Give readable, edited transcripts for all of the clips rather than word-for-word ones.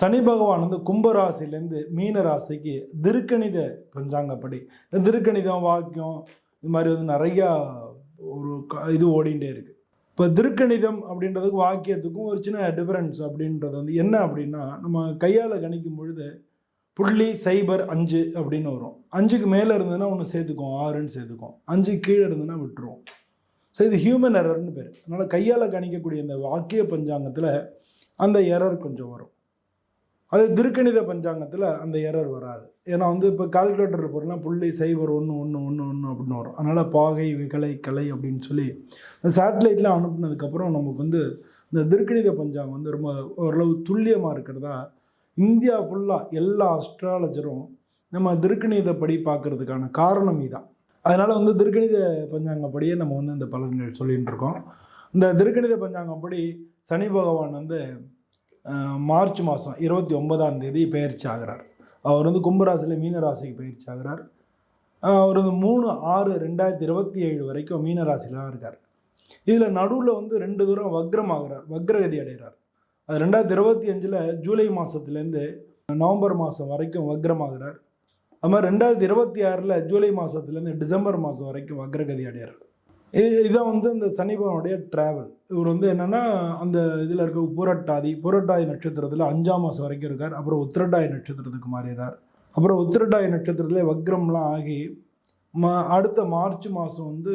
சனி பகவான் வந்து கும்பராசிலேருந்து மீன ராசிக்கு திருக்கணித பஞ்சாங்கப்படி இந்த திருக்கணிதம் வாக்கியம் இது மாதிரி வந்து நிறையா ஒரு இது ஓடிண்டே இருக்கு. இப்போ திருக்கணிதம் அப்படின்றதுக்கு வாக்கியத்துக்கும் ஒரு சின்ன டிஃபரன்ஸ் அப்படின்றது வந்து என்ன அப்படின்னா, நம்ம கையால் கணிக்கும் பொழுது புள்ளி சைபர் 5 அப்படின்னு வரும். 5க்கு மேலே இருந்ததுன்னா ஒன்று சேர்த்துக்கும், 6ன்னு சேர்த்துக்கும். 5க்கு கீழே இருந்ததுன்னா விட்டுருவோம். ஸோ இது ஹியூமன் எரர்னு பேர். அதனால் கையால் கணிக்கக்கூடிய இந்த வாக்கிய பஞ்சாங்கத்தில் அந்த எரர் கொஞ்சம் வரும். அது திருக்கணித பஞ்சாங்கத்தில் அந்த எரர் வராது. ஏன்னா வந்து இப்போ கால்குலேட்டரில் போகிறோம்னா புள்ளி சைபர் 1 1 1 1 அப்படின்னு வரும். அதனால் பாகை விகலை கலை அப்படின்னு சொல்லி இந்த சேட்டலைட்லாம் அனுப்புனதுக்கப்புறம் நமக்கு வந்து இந்த திருக்கணித பஞ்சாங்கம் வந்து ரொம்ப ஓரளவு துல்லியமாக இருக்கிறதா இந்தியா ஃபுல்லாக எல்லா அஸ்ட்ராலஜரும் நம்ம திருக்கணிதப்படி பார்க்கறதுக்கான காரணம் இதான். அதனால் வந்து திருக்கணித பஞ்சாங்கப்படியே நம்ம வந்து இந்த பலன்கள் சொல்லிகிட்டு இருக்கோம். இந்த திருக்கணித பஞ்சாங்கப்படி சனி பகவான் வந்து மார்ச் மாதம் 29ஆம் தேதி பயிற்சி ஆகிறார். அவர் வந்து கும்பராசியில் மீன ராசிக்கு பயிற்சி ஆகிறார். அவர் வந்து 3/6/2027 வரைக்கும் மீன ராசியில் தான் இருக்கார். இதில் நடுவில் வந்து 2 தூரம் வக்ரம் ஆகிறார், வக்ரகதி அடைகிறார். அது 2025 ஜூலை மாதத்துலேருந்து நவம்பர் மாதம் வரைக்கும் வக்ரம் ஆகிறார். அது மாதிரி 2026 ஜூலை மாதத்துலேருந்து டிசம்பர் மாதம் வரைக்கும் வக்ரகதி அடைகிறார். இதான் வந்து இந்த சனி பகவானுடைய ட்ராவல். இவர் வந்து என்னென்னா அந்த இதில் இருக்க புரட்டாதி நட்சத்திரத்தில் 5ஆம் மாதம் வரைக்கும் இருக்கார். அப்புறம் உத்திரட்டாதி நட்சத்திரத்துக்கு மாறிடுறார். அப்புறம் உத்திரட்டாதி நட்சத்திரத்தில் வக்ரம்லாம் ஆகி அடுத்த மார்ச் மாதம் வந்து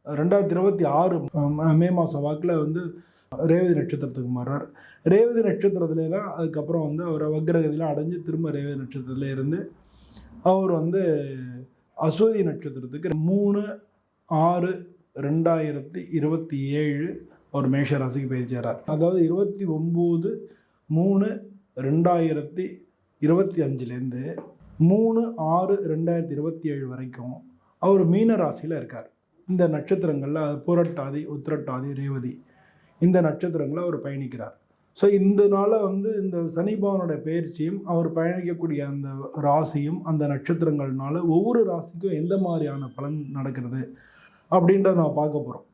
2026 மே மாதம் வாக்கில் வந்து ரேவதி நட்சத்திரத்துக்கு மாறுறார். ரேவதி நட்சத்திரத்திலே தான் அதுக்கப்புறம் வந்து அவர் வக்ரகதியெலாம் அடைஞ்சு திரும்ப ரேவதி நட்சத்திரத்தில் இருந்து அவர் வந்து அஸ்வதி நட்சத்திரத்துக்கு 3/6/2027 அவர் மேஷ ராசிக்கு பயிற்சியாரார். அதாவது 29/3/2025 3/6/2027 வரைக்கும் அவர் மீன ராசியில் இருக்கார். இந்த நட்சத்திரங்களில் புரட்டாதி, உத்திரட்டாதி, ரேவதி இந்த நட்சத்திரங்களில் அவர் பயணிக்கிறார். ஸோ இதனால் வந்து இந்த சனி பகவானோட பயிற்சியும் அவர் பயணிக்கக்கூடிய அந்த ராசியும் அந்த நட்சத்திரங்கள்னால ஒவ்வொரு ராசிக்கும் எந்த மாதிரியான பலன் நடக்கிறது அப்படின்றத நம்ம பார்க்க போகிறோம்.